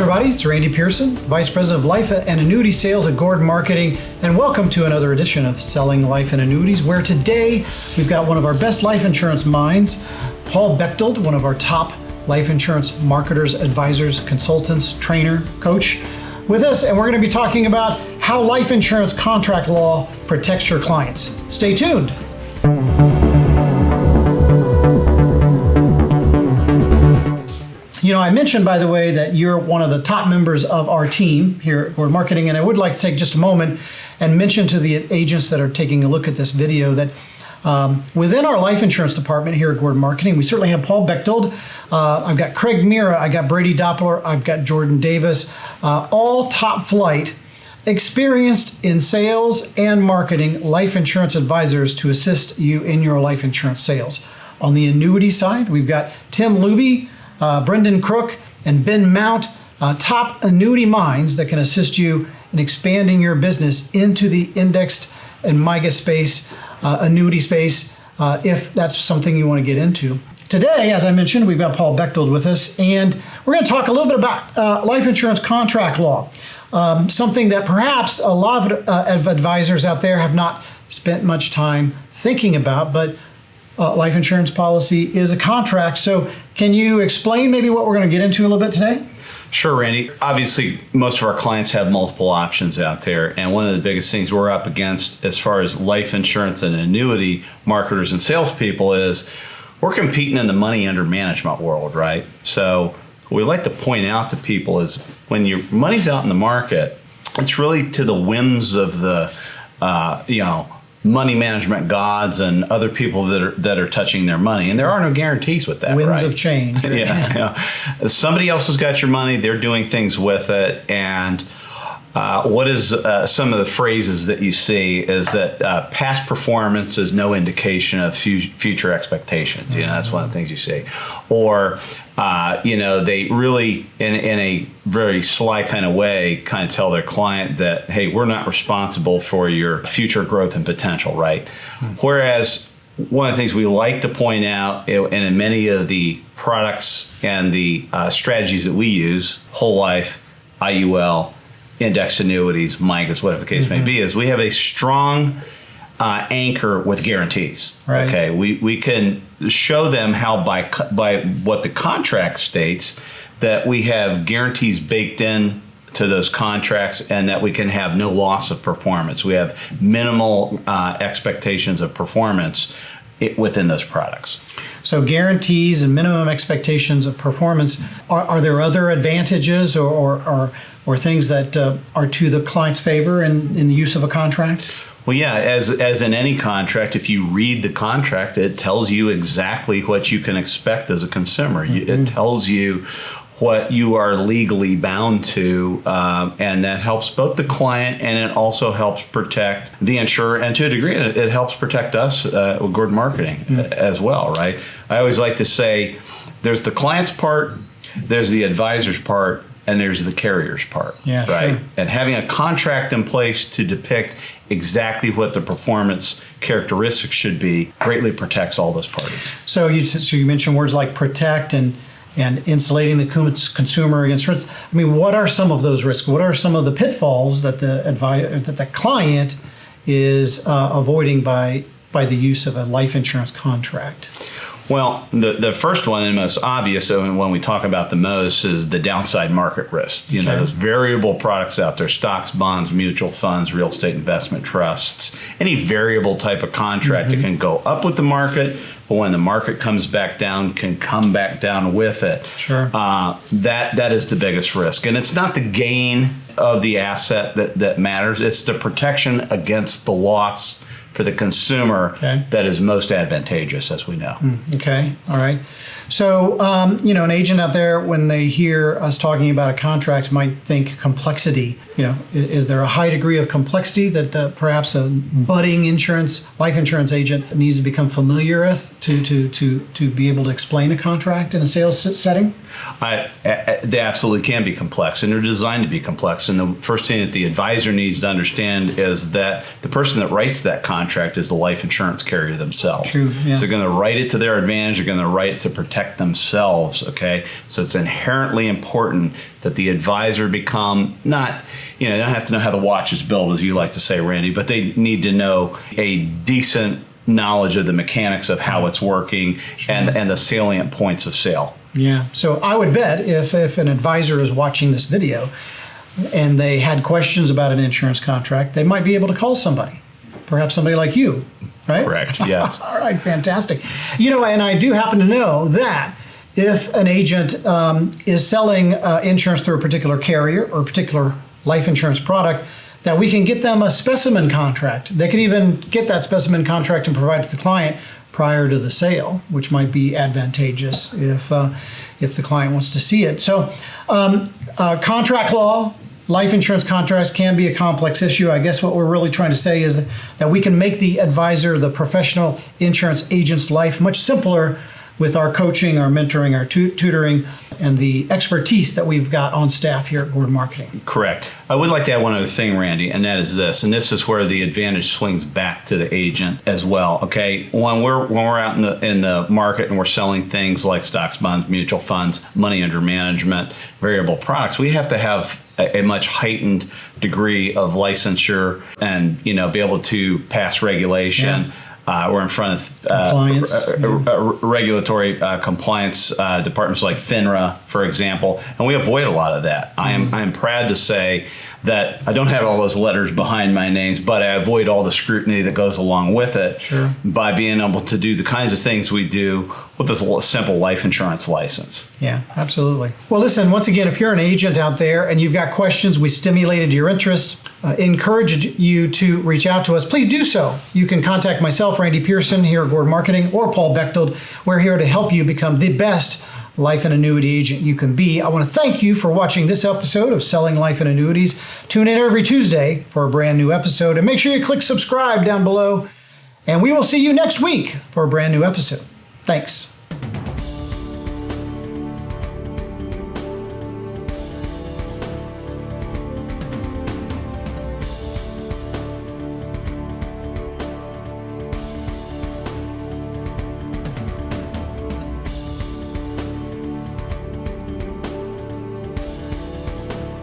everybody, it's Randy Pearson, Vice President of Life and Annuity Sales at Gordon Marketing, and welcome to another edition of Selling Life and Annuities, where today we've got one of our best life insurance minds, Paul Bechtold, one of our top life insurance marketers, advisors, consultants, trainer, coach, with us, and we're going to be talking about how life insurance contract law protects your clients. Stay tuned. You know, I mentioned, by the way, that you're one of the top members of our team here at Gordon Marketing, and I would like to take just a moment and mention to the agents that are taking a look at this video that within our life insurance department here at Gordon Marketing, we certainly have Paul Bechtold. I've got Craig Mira, I got Brady Doppler, I've got Jordan Davis, all top flight, experienced in sales and marketing life insurance advisors to assist you in your life insurance sales. On the annuity side, we've got Tim Luby, Brendan Crook, and Ben Mount, top annuity minds that can assist you in expanding your business into the indexed and MYGA space, annuity space, if that's something you want to get into. Today, as I mentioned, we've got Paul Bechtold with us, and we're going to talk a little bit about life insurance contract law, something that perhaps a lot of advisors out there have not spent much time thinking about, but life insurance policy is a contract. So can you explain maybe what we're going to get into a little bit today? Sure, Randy. Obviously, most of our clients have multiple options out there. And one of the biggest things we're up against as far as life insurance and annuity marketers and salespeople is we're competing in the money under management world, right? So what we like to point out to people is when your money's out in the market, it's really to the whims of the, money management gods and other people that are touching their money, and there are no guarantees with that. Winds right? of change. Yeah. Somebody else has got your money; they're doing things with it. And what is some of the phrases that you see is that past performance is no indication of future expectations. You know, that's one of the things you see, or they really, in a very sly kind of way, kind of tell their client that, hey, we're not responsible for your future growth and potential, right? Whereas one of the things we like to point out, and in many of the products and the strategies that we use, whole life, IUL, indexed annuities, MYGAs, whatever the case may be, is we have a strong anchor with guarantees. Right. Okay, we can show them how by what the contract states that we have guarantees baked in to those contracts, and that we can have no loss of performance. We have minimal expectations of performance within those products. So guarantees and minimum expectations of performance. Are there other advantages or things that are to the client's favor in the use of a contract? Well, yeah, as in any contract, if you read the contract, it tells you exactly what you can expect as a consumer. It tells you what you are legally bound to, and that helps both the client, and it also helps protect the insurer, and to a degree, it helps protect us with Gordon Marketing as well, right? I always like to say there's the client's part, there's the advisor's part, and there's the carrier's part, yeah, right? Sure. And having a contract in place to depict exactly what the performance characteristics should be greatly protects all those parties. So you mentioned words like protect and insulating the consumer against risks. I mean, what are some of those risks? What are some of the pitfalls that the client is avoiding by the use of a life insurance contract? Well, the first one and most obvious, and when we talk about the most, is the downside market risk. You know, those variable products out there, stocks, bonds, mutual funds, real estate investment trusts, any variable type of contract that can go up with the market, but when the market comes back down, can come back down with it. Sure. That is the biggest risk. And it's not the gain of the asset that matters. It's the protection against the loss for the consumer that is most advantageous, as we know. Okay, all right. So, an agent out there, when they hear us talking about a contract, might think complexity. Is there a high degree of complexity that perhaps a budding life insurance agent needs to become familiar with to be able to explain a contract in a sales setting? They absolutely can be complex, and they're designed to be complex. And the first thing that the advisor needs to understand is that the person that writes that contract is the life insurance carrier themselves. True. Yeah. So they're going to write it to their advantage. They're going to write it to protect protect themselves, okay? So it's inherently important that the advisor become not, they don't have to know how the watch is built, as you like to say, Randy, but they need to know a decent knowledge of the mechanics of how it's working and the salient points of sale. Yeah. So I would bet if an advisor is watching this video and they had questions about an insurance contract, they might be able to call somebody, perhaps somebody like you, right? Correct. Yes. All right. Fantastic. And I do happen to know that if an agent is selling insurance through a particular carrier or a particular life insurance product, that we can get them a specimen contract. They could even get that specimen contract and provide it to the client prior to the sale, which might be advantageous if the client wants to see it. So contract law, life insurance contracts can be a complex issue. I guess what we're really trying to say is that we can make the advisor, the professional insurance agent's life much simpler with our coaching, our mentoring, our tutoring, and the expertise that we've got on staff here at Gord Marketing. Correct. I would like to add one other thing, Randy, and that is this. And this is where the advantage swings back to the agent as well. Okay, when we're out in the market and we're selling things like stocks, bonds, mutual funds, money under management, variable products, we have to have a much heightened degree of licensure and be able to pass regulation. Yeah. We're in front of regulatory compliance departments like FINRA, for example, and we avoid a lot of that. I am proud to say that I don't have all those letters behind my names, but I avoid all the scrutiny that goes along with it by being able to do the kinds of things we do with this simple life insurance license. Yeah, absolutely. Well, listen, once again, if you're an agent out there and you've got questions, we stimulated your interest, encouraged you to reach out to us, please do so. You can contact myself, Randy Pearson, here at Gord Marketing, or Paul Bechtold. We're here to help you become the best life and annuity agent you can be. I want to thank you for watching this episode of Selling Life and Annuities. Tune in every Tuesday for a brand new episode, and make sure you click subscribe down below. And we will see you next week for a brand new episode. Thanks.